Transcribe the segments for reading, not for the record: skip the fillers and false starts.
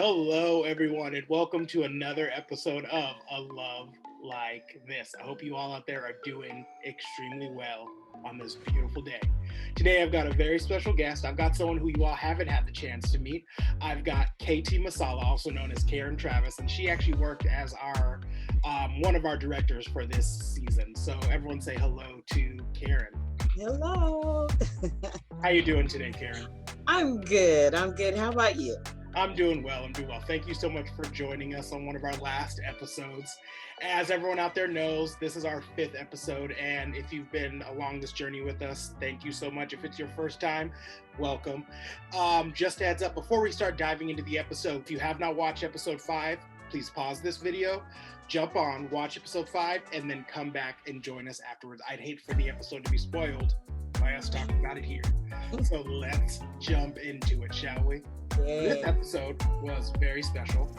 Hello, everyone, and welcome to another episode of A Love Like This. I hope you all out there are doing extremely well on this beautiful day. Today, I've got a very special guest. I've got someone who you all haven't had the chance to meet. I've got KT Masala, also known as Karen Travis, and she actually worked as our one of our directors for this season. So, everyone, say hello to Karen. Hello. How you doing today, Karen? I'm good. I'm good. How about you? I'm doing well. I'm doing well. Thank you so much for joining us on one of our last episodes. As everyone out there knows, this is our fifth episode. And if you've been along this journey with us, thank you so much. If it's your first time, welcome. Just a heads up, before we start diving into the episode, if you have not watched episode 5, please pause this video, jump on, watch episode 5, and then come back and join us afterwards. I'd hate for the episode to be spoiled by us talking about it here. So let's jump into it, shall we? This episode was very special.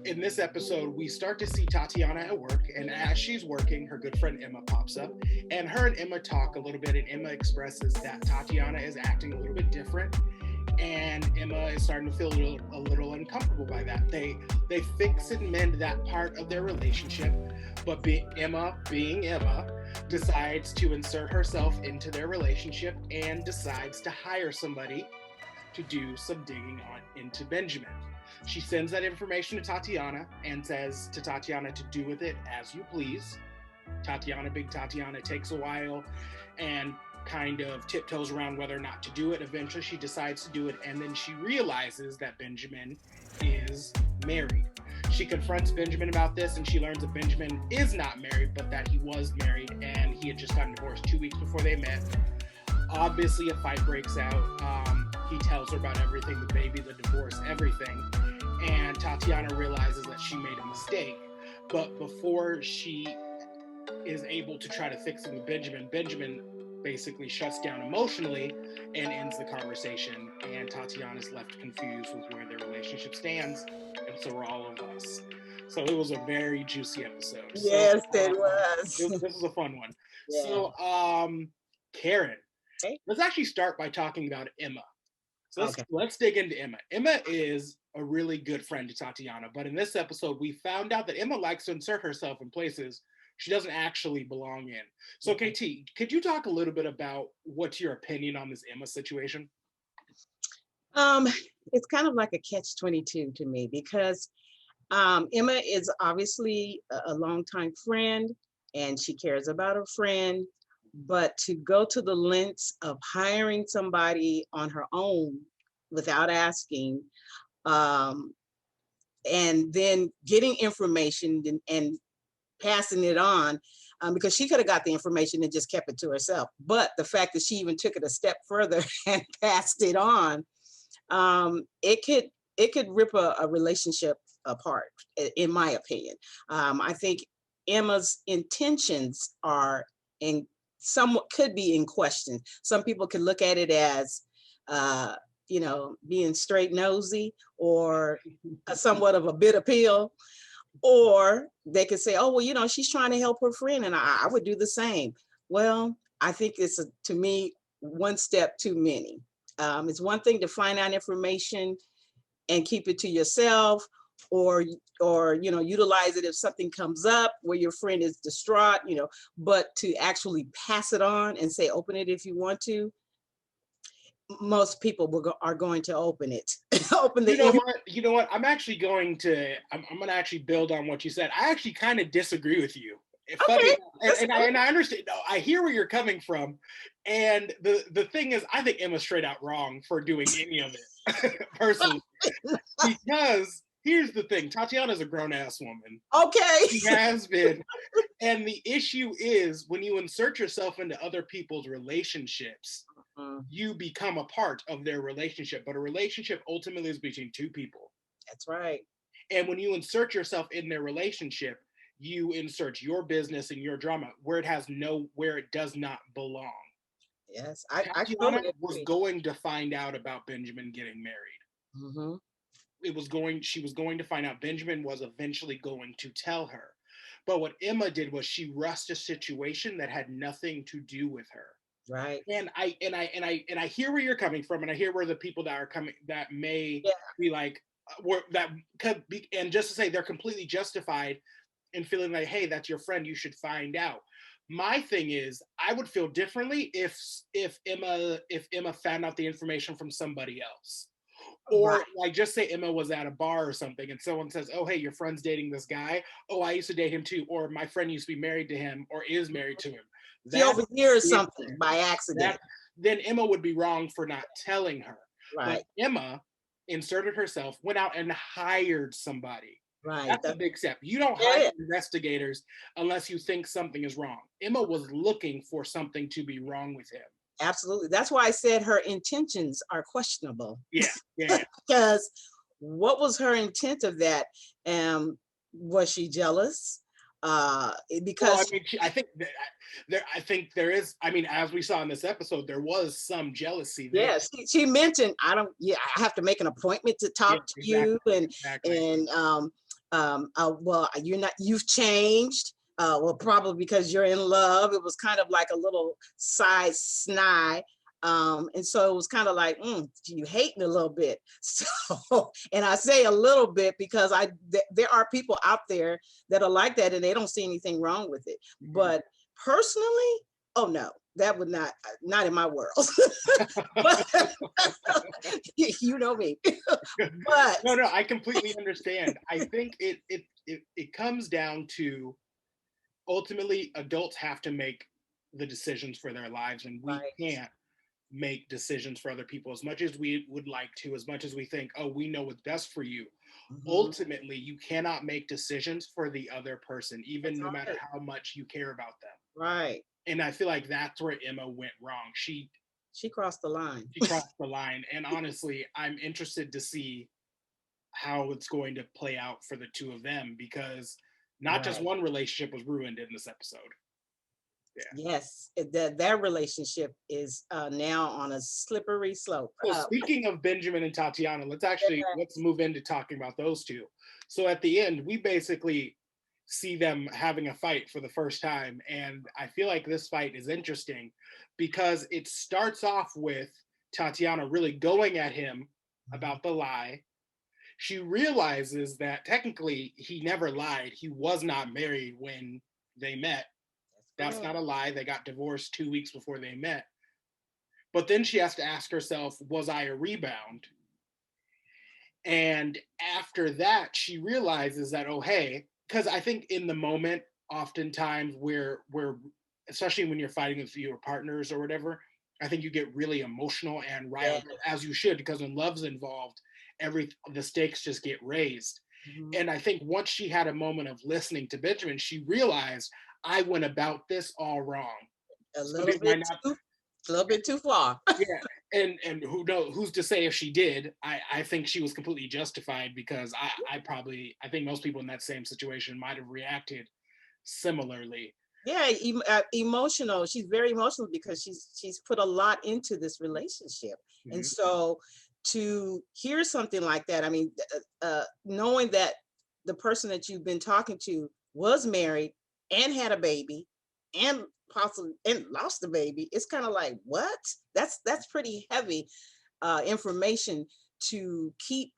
In this episode, we start to see Tatiana at work, and as she's working, her good friend Emma pops up, and her and Emma talk a little bit, and Emma expresses that Tatiana is acting a little bit different, and Emma is starting to feel a little uncomfortable by that. They fix and mend that part of their relationship, but Emma, being Emma, decides to insert herself into their relationship and decides to hire somebody to do some digging on into Benjamin. She sends that information to Tatiana and says to Tatiana to do with it as you please. Big Tatiana, takes a while and kind of tiptoes around whether or not to do it. Eventually, she decides to do it, and then she realizes that Benjamin is married. She confronts Benjamin about this, and she learns that Benjamin is not married, but that he was married, and he had just gotten divorced 2 weeks before they met. Obviously, a fight breaks out. He tells her about everything, the baby, the divorce, everything. And Tatiana realizes that she made a mistake. But before she is able to try to fix it with Benjamin, Benjamin basically shuts down emotionally and ends the conversation. And Tatiana's left confused with where their relationship stands. And so are all of us. So it was a very juicy episode. Yes, it was. This was a fun one. Yeah. So, Karen, Okay. let's actually start by talking about Emma. So Okay. let's dig into Emma. Emma is a really good friend to Tatiana, but in this episode, we found out that Emma likes to insert herself in places she doesn't actually belong in. So, KT, could you talk a little bit about what's your opinion on this Emma situation? Um, it's kind of like a catch-22 to me because Emma is obviously a longtime friend and she cares about her friend, but to go to the lengths of hiring somebody on her own without asking, um, and then getting information and passing it on, because she could have got the information and just kept it to herself. But the fact that she even took it a step further and passed it on, it could rip a relationship apart, in my opinion. I think Emma's intentions are in somewhat could be in question. Some people could look at it as being straight nosy or somewhat of a bitter pill, or they could say, oh, well, she's trying to help her friend, and I would do the same. Well, I think to me, one step too many. It's one thing to find out information and keep it to yourself, or utilize it if something comes up where your friend is distraught, but to actually pass it on and say, open it if you want to. Most people are going to open it. Open the. You know what? I'm going to actually build on what you said. I actually kind of disagree with you. Okay. And I understand. No, I hear where you're coming from. And the thing is, I think Emma's straight out wrong for doing any of it, personally. Because here's the thing: Tatiana's a grown ass woman. Okay. She has been. And the issue is when you insert yourself into other people's relationships, you become a part of their relationship. But a relationship ultimately is between two people. That's right. And when you insert yourself in their relationship, you insert your business and your drama where it does not belong. Yes, Tatiana was going to find out about Benjamin getting married. Mm-hmm. She was going to find out. Benjamin was eventually going to tell her. But what Emma did was she rushed a situation that had nothing to do with her. Right. And I hear where you're coming from, and I hear where the people that are coming that may be like, that could be, and just to say they're completely justified in feeling like, hey, that's your friend, you should find out. My thing is, I would feel differently if Emma found out the information from somebody else. Or Right. like, just say Emma was at a bar or something and someone says, oh, hey, your friend's dating this guy. Oh, I used to date him too. Or my friend used to be married to him or is married to him. She That's overhears different. something by accident. That then Emma would be wrong for not telling her. But Right. Emma inserted herself, went out and hired somebody. Right. That's a big step. You don't hire Yeah, investigators unless you think something is wrong. Emma was looking for something to be wrong with him. absolutely. That's why I said her intentions are questionable. Yeah, yeah. Because what was her intent of that? Was she jealous? Well, I Because mean, I think there is. I mean, as we saw in this episode, there was some jealousy there. yeah, she mentioned, I don't, yeah, I have to make an appointment to Yeah, talk to you, exactly. and well, you've changed. Well, probably because you're in love. It was kind of like a little side snide. And so it was kind of like, you hating a little bit. So, and I say a little bit because there are people out there that are like that and they don't see anything wrong with it. Mhm. But personally, oh no, that would not in my world. But you know me. But No, I completely understand. I think it comes down to, ultimately adults have to make the decisions for their lives, and we right. can't make decisions for other people as much as we would like to, as much as we think, oh, we know what's best for you. Mhm. Ultimately, you cannot make decisions for the other person, even That's no matter right. how much you care about them. Right. And I feel like that's where Emma went wrong. She crossed the line. She crossed the line, and honestly, I'm interested to see how it's going to play out for the two of them, because not just Right. one relationship was ruined in this episode. Yeah. Yes, that relationship is now on a slippery slope. So speaking of Benjamin and Tatiana, let's move into talking about those two. So at the end, we basically see them having a fight for the first time, and I feel like this fight is interesting because it starts off with Tatiana really going at him about the lie. She realizes that technically he never lied. He was not married when they met. That's That's correct. not a lie. They got divorced 2 weeks before they met. But then she has to ask herself, was I a rebound? And after that, she realizes that, oh, hey, because I think in the moment, oftentimes we're especially when you're fighting with your partners or whatever, I think you get really emotional and Yeah. riled up, as you should, because when love's involved, the stakes just get raised. Mhm. And I think once she had a moment of listening to Benjamin, she realized, I went about this all wrong. A So little did I bit not? too, a little bit too far. Yeah, and who's to say if she did? I think she was completely justified, because I think most people in that same situation might have reacted similarly. Yeah, emotional. She's very emotional because she's put a lot into this relationship, and Mhm. so to hear something like that, I mean, knowing that the person that you've been talking to was married and had a baby, and possibly and lost the baby, it's kind of like, what? That's pretty heavy information to keep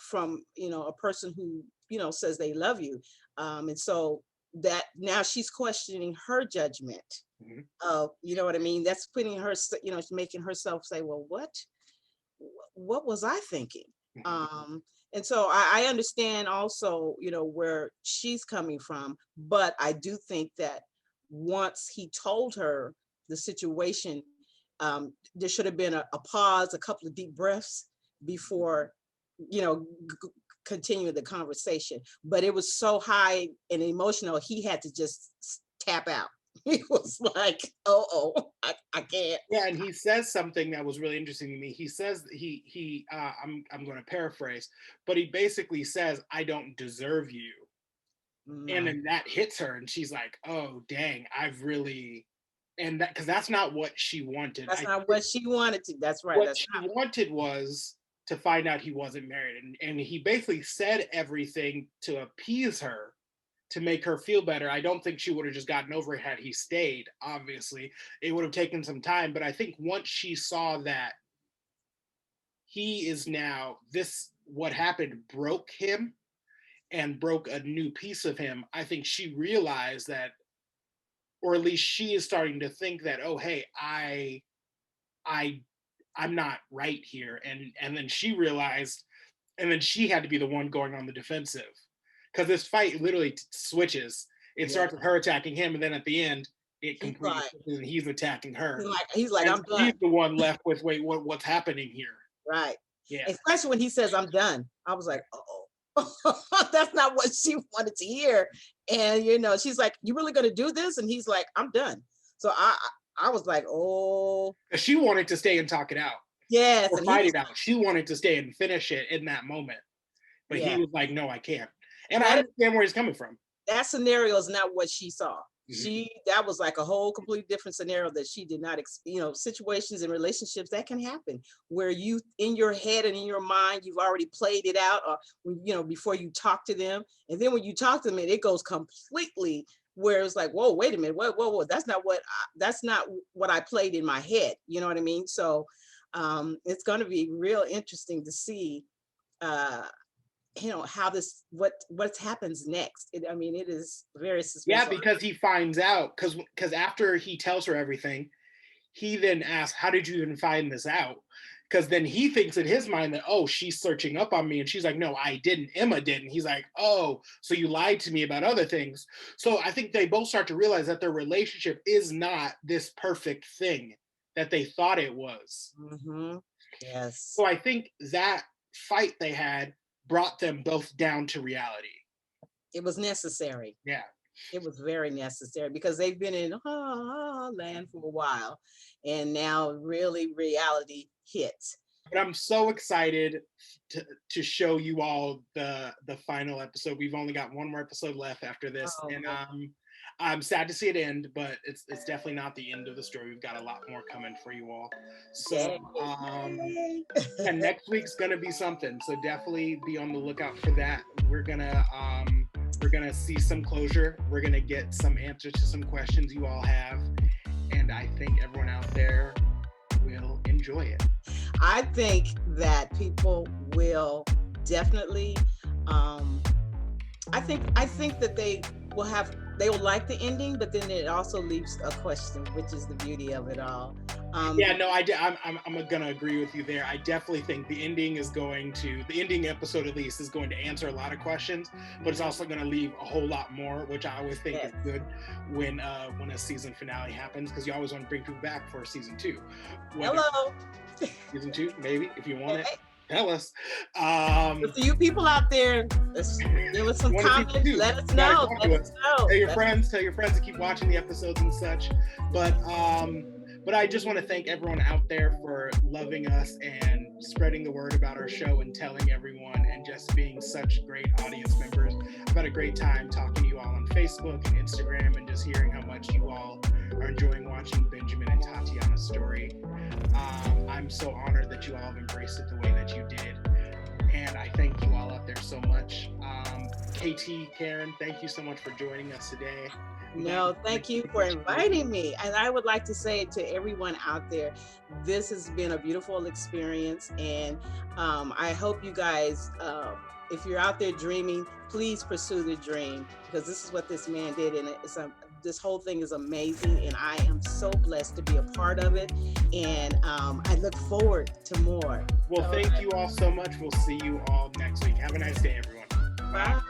from a person who says they love you, and so that now she's questioning her judgment Mhm. of, what I mean, that's putting her, making herself say, well, what was I thinking? Mhm. And so I understand also, where she's coming from, but I do think that once he told her the situation, there should have been a pause, a couple of deep breaths before, continue the conversation. But it was so high and emotional, he had to just tap out. He was like, oh, I can't. Yeah, and he says something that was really interesting to me. He says I'm going to paraphrase, but he basically says, "I don't deserve you," and No, then that hits her, and she's like, "Oh, dang, I've really," and that, because that's not what she wanted. that's not what she wanted to. That's right. What That's she wanted was to find out he wasn't married, and he basically said everything to appease her, to make her feel better. I don't think she would have just gotten over it had he stayed. Obviously, it would have taken some time, but I think once she saw that he is now this what happened broke him and broke a new piece of him, I think she realized that, or at least she is starting to think that, oh, hey, I'm not right here. And then she realized, and then she had to be the one going on the defensive. Because this fight literally switches. It starts with her attacking him, and then at the end, it completely switches and he's attacking her. He's like, I'm done. He's the one left with, wait, what's happening here? Right. Yeah. Especially when he says, I'm done. I was like, uh-oh. That's not what she wanted to hear. And, you know, she's like, you really going to do this? And he's like, I'm done. So I was like, oh. She wanted to stay and talk it out. Yes. Or fight it out. She wanted to stay and finish it in that moment. But he was like, no, I can't. And I understand where he's coming from. That scenario is not what she saw. That was like a whole completely different scenario that she did not, situations and relationships that can happen where you, in your head and in your mind, you've already played it out, or, before you talk to them. And then when you talk to them, it goes completely where it's like, whoa, wait a minute, whoa, that's not what I played in my head. You know what I mean? So it's going to be real interesting to see, how what happens next. It is very suspenseful. Yeah, because he finds out, because after he tells her everything, he then asks, how did you even find this out? Because then he thinks in his mind that, oh, she's searching up on me. And she's like, no, I didn't. Emma didn't. He's like, oh, so you lied to me about other things. So I think they both start to realize that their relationship is not this perfect thing that they thought it was. Mm-hmm. Yes. So I think that fight they had brought them both down to reality. It was necessary. Yeah. It was very necessary because they've been in land for a while, and now really reality hits. But I'm so excited to show you all the final episode. We've only got one more episode left after this, and I'm sad to see it end, but it's definitely not the end of the story. We've got a lot more coming for you all. So and next week's gonna be something. So definitely be on the lookout for that. We're gonna see some closure. We're gonna get some answers to some questions you all have, and I think everyone out there will enjoy it. I think that people will definitely. I think that they will like the ending, but then it also leaves a question, which is the beauty of it all. I'm gonna agree with you there. I definitely think the ending episode at least is going to answer a lot of questions, but it's also going to leave a whole lot more, which I always think is good when a season finale happens, because you always want to bring people back for season 2. Hello. Season 2, maybe, if you want it. Tell us. For you people out there, give us some comments. Let us know. Tell your friends to keep watching the episodes and such. But I just want to thank everyone out there for loving us and spreading the word about our show and telling everyone, and just being such great audience members. I've had a great time talking to you all on Facebook and Instagram, and just hearing how much you all are enjoying watching Benjamin and Tatiana's story. I'm so honored that you all have embraced it the way that you did. And I thank you all out there so much. KT, Karen, thank you so much for joining us today. No, thank you for inviting me. And I would like to say to everyone out there, this has been a beautiful experience. And I hope you guys, if you're out there dreaming, please pursue the dream, because this is what this man did. And this whole thing is amazing. And I am so blessed to be a part of it. And I look forward to more. Well, thank you all so much. We'll see you all next week. Have a nice day, everyone. Bye.